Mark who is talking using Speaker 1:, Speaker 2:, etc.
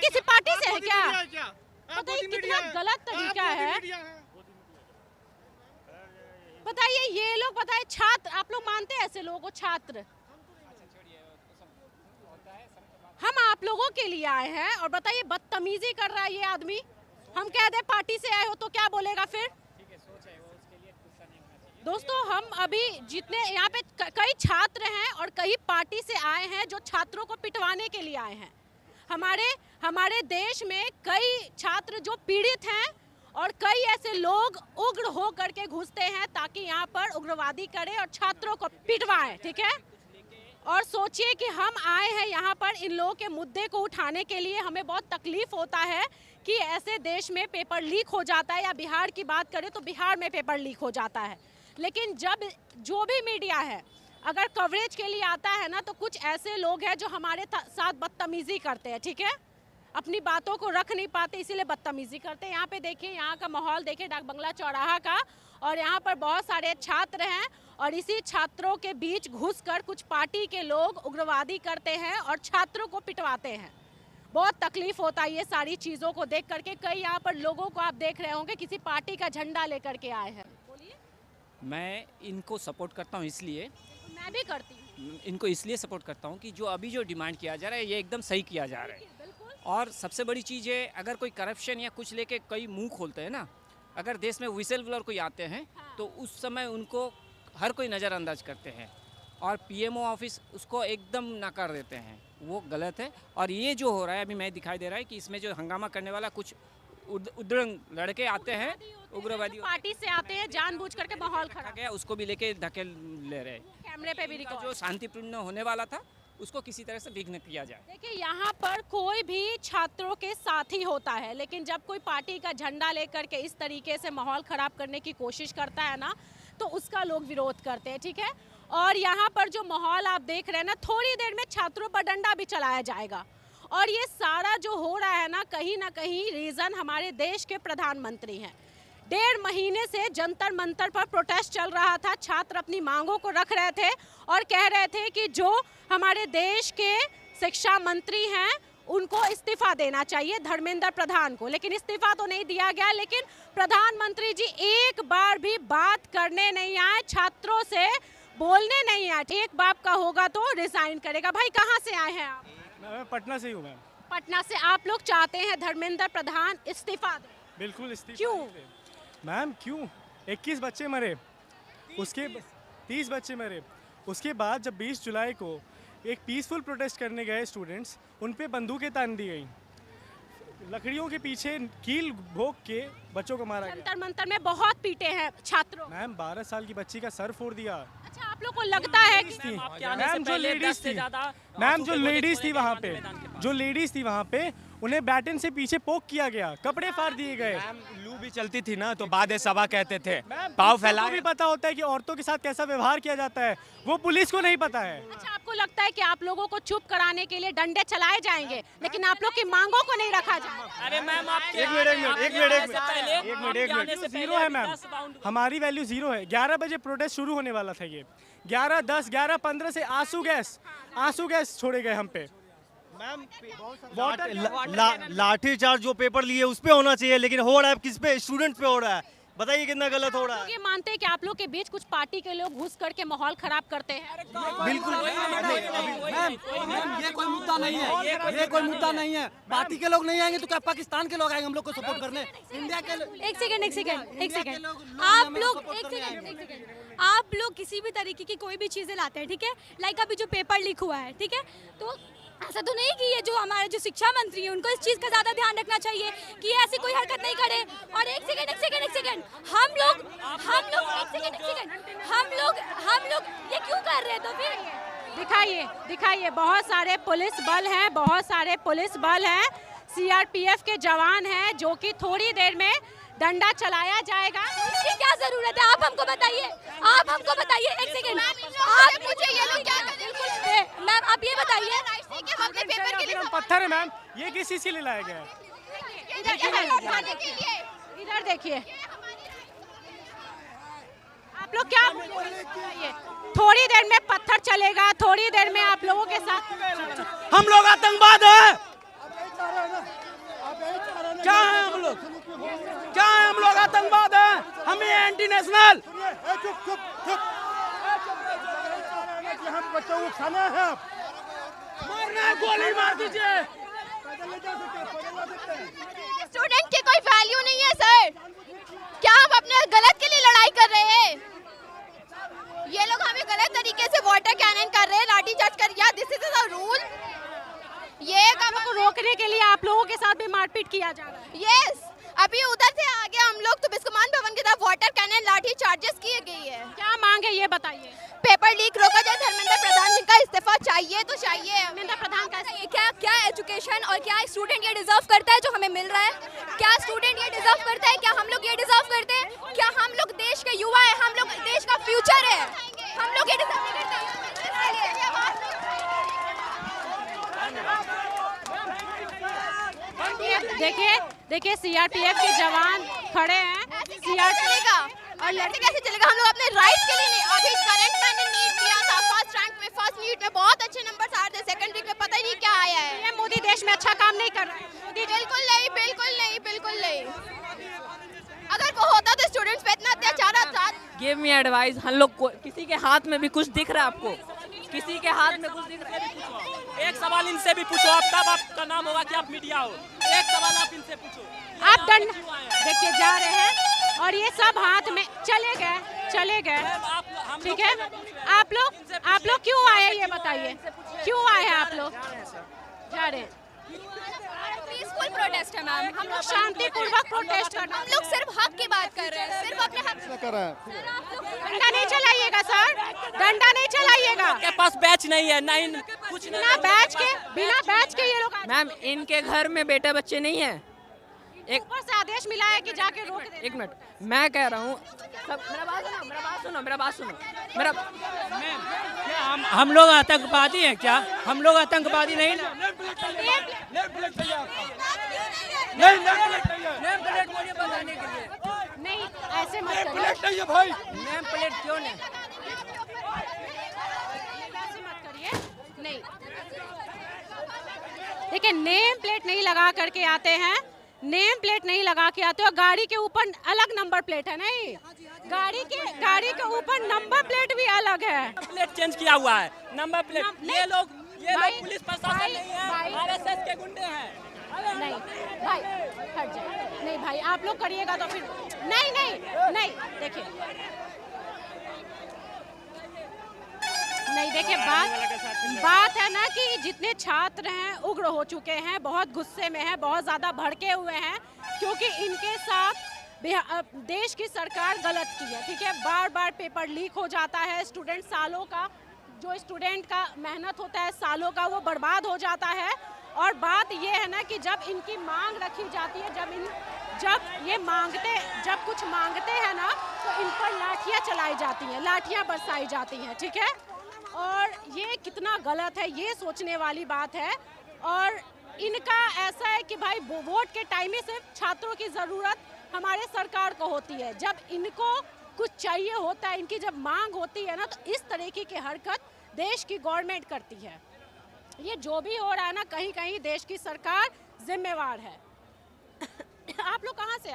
Speaker 1: किसी पार्टी से है क्या? बताइए कितना गलत तरीका है। बताइए ये लोग, बताइए छात्र, आप लोग मानते हैं ऐसे लोगों को छात्र? हम आप लोगों के लिए आए हैं और बताइए बदतमीजी कर रहा है ये आदमी। हम कह दे पार्टी से आए हो तो क्या बोलेगा फिर? दोस्तों हम अभी जितने यहाँ पे कई छात्र हैं और कई पार्टी से आए हैं जो छात्रों को पिटवाने के लिए आए हैं। हमारे देश में कई छात्र जो पीड़ित हैं और कई ऐसे लोग उग्र हो करके घुसते हैं ताकि यहाँ पर उग्रवादी करें और छात्रों को पिटवाएं, ठीक है। और सोचिए कि हम आए हैं यहाँ पर इन लोगों के मुद्दे को उठाने के लिए। हमें बहुत तकलीफ होता है कि ऐसे देश में पेपर लीक हो जाता है, या बिहार की बात करें तो बिहार में पेपर लीक हो जाता है। लेकिन जब जो भी मीडिया है अगर कवरेज के लिए आता है ना, तो कुछ ऐसे लोग हैं जो हमारे साथ बदतमीजी करते हैं, ठीक है। अपनी बातों को रख नहीं पाते इसीलिए बदतमीजी करते हैं। यहाँ पे देखिए, यहाँ का माहौल देखिए डाक बंगला चौराहा का, और यहाँ पर बहुत सारे छात्र हैं और इसी छात्रों के बीच घुसकर कुछ पार्टी के लोग उग्रवादी करते हैं और छात्रों को पिटवाते हैं। बहुत तकलीफ होता है ये सारी चीज़ों को देख करके। कई यहाँ पर लोगों को आप देख रहे होंगे किसी पार्टी का झंडा लेकर के आए हैं।
Speaker 2: मैं इनको सपोर्ट करता हूँ, इसलिए
Speaker 1: मैं भी करती हूँ।
Speaker 2: इनको इसलिए सपोर्ट करता हूँ कि जो अभी जो डिमांड किया जा रहा है ये एकदम सही किया जा रहा है। और सबसे बड़ी चीज़ है, अगर कोई करप्शन या कुछ लेके कई मुंह खोलते हैं ना, अगर देश में विसल ब्लोअर कोई आते हैं तो उस समय उनको हर कोई नज़रअंदाज करते हैं और पीएमओ ऑफिस उसको एकदम नकार देते हैं। वो गलत है। और ये जो हो रहा है अभी मैं दिखाई दे रहा है कि इसमें जो हंगामा करने वाला कुछ उद्रंग लड़के आते हैं, उग्रवादी
Speaker 1: पार्टी से आते हैं, जानबूझ करके माहौल खराब
Speaker 2: गया, उसको भी लेके धकेल ले रहे हैं।
Speaker 1: कैमरे पे भी रिकॉर्ड।
Speaker 2: जो शांतिपूर्ण होने वाला था उसको किसी तरह से विघ्न किया जाए।
Speaker 1: देखिए यहाँ पर कोई भी छात्रों के साथ ही होता है, लेकिन जब कोई पार्टी का झंडा लेकर के इस तरीके से माहौल खराब करने की कोशिश करता है ना, तो उसका लोग विरोध करते हैं, ठीक है। और यहाँ पर जो माहौल आप देख रहे हैं ना, थोड़ी देर में छात्रों पर डंडा भी चलाया जाएगा। और ये सारा जो हो रहा है ना कहीं रीज़न हमारे देश के प्रधानमंत्री हैं। 1.5 महीने से जंतर मंतर पर प्रोटेस्ट चल रहा था। छात्र अपनी मांगों को रख रहे थे और कह रहे थे कि जो हमारे देश के शिक्षा मंत्री हैं उनको इस्तीफा देना चाहिए, धर्मेंद्र प्रधान को। लेकिन इस्तीफा तो नहीं दिया गया। लेकिन प्रधानमंत्री जी एक बार भी बात करने नहीं आए, छात्रों से बोलने नहीं आए। एक बाप का होगा तो रिजाइन करेगा। भाई कहाँ से आए हैं आप?
Speaker 3: मैं पटना से ही हूँ मैम।
Speaker 1: पटना से। आप लोग चाहते हैं धर्मेंद्र प्रधान इस्तीफा दें?
Speaker 3: बिल्कुल इस्तीफा।
Speaker 1: क्यों
Speaker 3: मैम? क्यों? 21 बच्चे मरे, उसके 30 बच्चे मरे। उसके बाद जब 20 जुलाई को एक पीसफुल प्रोटेस्ट करने गए स्टूडेंट्स, उन पे बंदूकें तान दी गई, लकड़ियों के पीछे कील भोंक के बच्चों को मारा गया।
Speaker 1: जंतर मंतर में बहुत पीटे हैं छात्रों।
Speaker 3: मैम 12 साल की बच्ची का सर फोड़ दिया।
Speaker 1: अच्छा, आप लोग को लगता है कि
Speaker 3: मैम जो लेडीज थी वहाँ पे, जो लेडीज थी वहाँ पे, उन्हें बैटन से पीछे पोक किया गया, कपड़े फाड़ दिए गए।
Speaker 4: लू भी चलती थी ना तो बाद सभा कहते थे, पाव फैला।
Speaker 3: भी पता होता है कि औरतों के साथ कैसा व्यवहार किया जाता है, वो पुलिस को नहीं पता है।
Speaker 1: अच्छा, आपको लगता है कि आप लोगों को चुप कराने के लिए डंडे चलाए जाएंगे, लेकिन आप लोग की मांगों को नहीं रखा जाएगा?
Speaker 4: अरे मैम आप
Speaker 3: एक मिनट जीरो है मैम, हमारी वैल्यू जीरो है। 11 बजे प्रोटेस्ट शुरू होने वाला था। ये 11:10, 11:15 से आंसू गैस छोड़े गए हम पे। मैम
Speaker 5: लाठी चार्ज जो पेपर लिए उस पे होना चाहिए, लेकिन हो रहा है किस पे? स्टूडेंट्स पे हो रहा है। बताइए कितना गलत हो रहा है।
Speaker 1: ये मानते हैं कि आप लोग के बीच कुछ पार्टी के लोग घुस करके माहौल खराब करते हैं?
Speaker 5: बिल्कुल
Speaker 6: ये कोई मुद्दा नहीं है, ये कोई मुद्दा नहीं है। पार्टी के लोग नहीं आएंगे तो क्या पाकिस्तान के लोग आएंगे हम लोग को सपोर्ट करने? इंडिया के
Speaker 1: एक सेकंड
Speaker 7: आप लोग किसी भी तरीके की कोई भी चीजें लाते हैं, ठीक है। लाइक अभी जो पेपर लीक हुआ है, ठीक है, तो ऐसा तो नहीं कि ये जो हमारे जो शिक्षा मंत्री हैं उनको इस चीज़ का ज़्यादा ध्यान रखना चाहिए कि ऐसी कोई हरकत नहीं करे। और एक सेकंड हम लोग ये क्यों कर रहे हैं? तो फिर
Speaker 1: दिखाइए बहुत सारे पुलिस बल हैं, सीआरपीएफ के जवान हैं, जो कि थोड़ी देर में डंडा चलाया जाएगा।
Speaker 7: इसकी क्या जरूरत है? आप हमको बताइए। एक सेकंड, आप मुझे ये लोग क्या करेंगे? मैम आप ये बताइए।
Speaker 3: पत्थर है मैम, ये किस चीज के लिए लाया गया है?
Speaker 1: इधर देखिए, आप लोग क्या बोलेंगे? थोड़ी देर में पत्थर चलेगा, थोड़ी देर में आप लोगों के साथ
Speaker 5: हम लोग आतंकवाद है।
Speaker 6: क्या है हम लोग आतंकवाद है? हम ये एंटी नेशनल।
Speaker 8: हम बच्चों को खाना है,
Speaker 6: मारना है, गोली मार दीजिए।
Speaker 7: स्टूडेंट की कोई वैल्यू नहीं है सर। क्या हम अपने गलत के लिए लड़ाई कर रहे हैं? ये लोग हमें गलत तरीके से वाटर कैनन कर रहे हैं, लाठीचार्ज कर रहे हैं। This is the rule. ये काम
Speaker 1: को रोकने के लिए आप लोगों के साथ भी मारपीट किया जा रहा है।
Speaker 7: यस, अभी उधर से आगे हम लोग तो बिस्कुमान भवन की तरफ वाटर कैनन लाठी चार्जेस किए गई है।
Speaker 1: क्या मांग है ये बताइए।
Speaker 7: पेपर लीक रोका जाए, धर्मेंद्र प्रधान जिनका इस्तीफा चाहिए तो चाहिए।
Speaker 1: धर्मेंद्र प्रधान का
Speaker 7: क्या एजुकेशन और क्या स्टूडेंट ये डिजर्व करता है जो हमें मिल रहा है? क्या स्टूडेंट ये डिजर्व करता है? क्या हम लोग ये डिजर्व करते हैं? क्या हम लोग देश के युवा है? हम लोग देश का फ्यूचर है। हम लोग ये डिजर्व नहीं करते।
Speaker 1: देखिए सीआरपीएफ के जवान खड़े हैं।
Speaker 7: चलेगा और लड़के कैसे चलेगा? हम लोग अपने राइट्स के लिए नहीं। अभी करंट मैंने नीट दिया था, फर्स्ट रैंक में, फर्स्ट नीट में बहुत अच्छे नंबर आ रहे थे, सेकंड नीट में पता ही नहीं क्या आया है।
Speaker 1: ये मोदी देश में अच्छा काम नहीं कर रहा है।
Speaker 7: बिल्कुल नहीं, बिल्कुल नहीं, बिल्कुल नहीं। अगर वो होता तो स्टूडेंट्स पे इतना अत्याचार था।
Speaker 9: Give me advice. हम लोग को किसी के हाथ में भी कुछ दिख रहा है आपको? किसी के हाथ में कुछ दिख रहा है?
Speaker 4: एक सवाल इनसे भी पूछो आप, तब आपका नाम होगा कि आप मीडिया हो। एक सवाल आप इनसे पूछो।
Speaker 1: आप दंड देखिए जा रहे हैं और ये सब हाथ में चले गए। ठीक है, आप लोग क्यों आए ये बताइए, क्यों आए हैं आप लोग? जा रहे हैं।
Speaker 7: पीसफुल प्रोटेस्ट है मैम।
Speaker 1: हम लोग शांतिपूर्वक प्रोटेस्ट कर रहे हैं।
Speaker 7: हम लोग सिर्फ हक की बात कर रहे हैं, सिर्फ अपने हक
Speaker 8: कर रहे हैं।
Speaker 1: डंडा नहीं चलाइएगा सर, डंडा नहीं चलाइएगा।
Speaker 9: के पास बैच नहीं है, नहीं कुछ
Speaker 1: बिना बैच के ये लोग
Speaker 9: मैम, इनके घर में बेटे बच्चे नहीं है। एक
Speaker 1: ऊपर से आदेश मिला है कि जाके रोक दे।
Speaker 9: एक मिनट, मैं कह रहा हूँ मेरा बात सुनो।
Speaker 4: क्या हम लोग आतंकवादी हैं क्या? हम लोग आतंकवादी नहीं ना।
Speaker 1: नहीं ऐसे मत करिए
Speaker 8: भाई,
Speaker 9: नेम प्लेट क्यों नहीं?
Speaker 1: ऐसे मत करिए। नहीं देखिए, नेम प्लेट नहीं लगा करके आते हैं, नेम प्लेट नहीं लगा के आते हो। गाड़ी के ऊपर अलग नंबर प्लेट है। नहीं, गाड़ी के ऊपर नंबर प्लेट भी अलग है।
Speaker 4: प्लेट चेंज किया हुआ है, नंबर प्लेट। ये लोग पुलिस प्रशासन नहीं है, आरएसएस के गुंडे हैं।
Speaker 1: नहीं भाई हट जाए। नहीं भाई, आप लोग करिएगा तो फिर नहीं देखिए, नहीं देखिए, बात है ना कि जितने छात्र हैं उग्र हो चुके हैं, बहुत गुस्से में हैं, बहुत ज़्यादा भड़के हुए हैं, क्योंकि इनके साथ देश की सरकार गलत की है। ठीक है, बार बार पेपर लीक हो जाता है, स्टूडेंट सालों का जो स्टूडेंट का मेहनत होता है सालों का वो बर्बाद हो जाता है। और बात ये है ना कि जब इनकी मांग रखी जाती है, जब कुछ मांगते हैं ना तो इन पर लाठियाँ चलाई जाती हैं, लाठियाँ बरसाई जाती हैं। ठीक है, और ये कितना गलत है, ये सोचने वाली बात है। और इनका ऐसा है कि भाई वोट के टाइम में सिर्फ छात्रों की ज़रूरत हमारे सरकार को होती है। जब इनको कुछ चाहिए होता है, इनकी जब मांग होती है ना, तो इस तरीके की हरकत देश की गवर्नमेंट करती है। ये जो भी हो रहा है ना, कहीं कहीं देश की सरकार जिम्मेवार है। आप लोग कहाँ से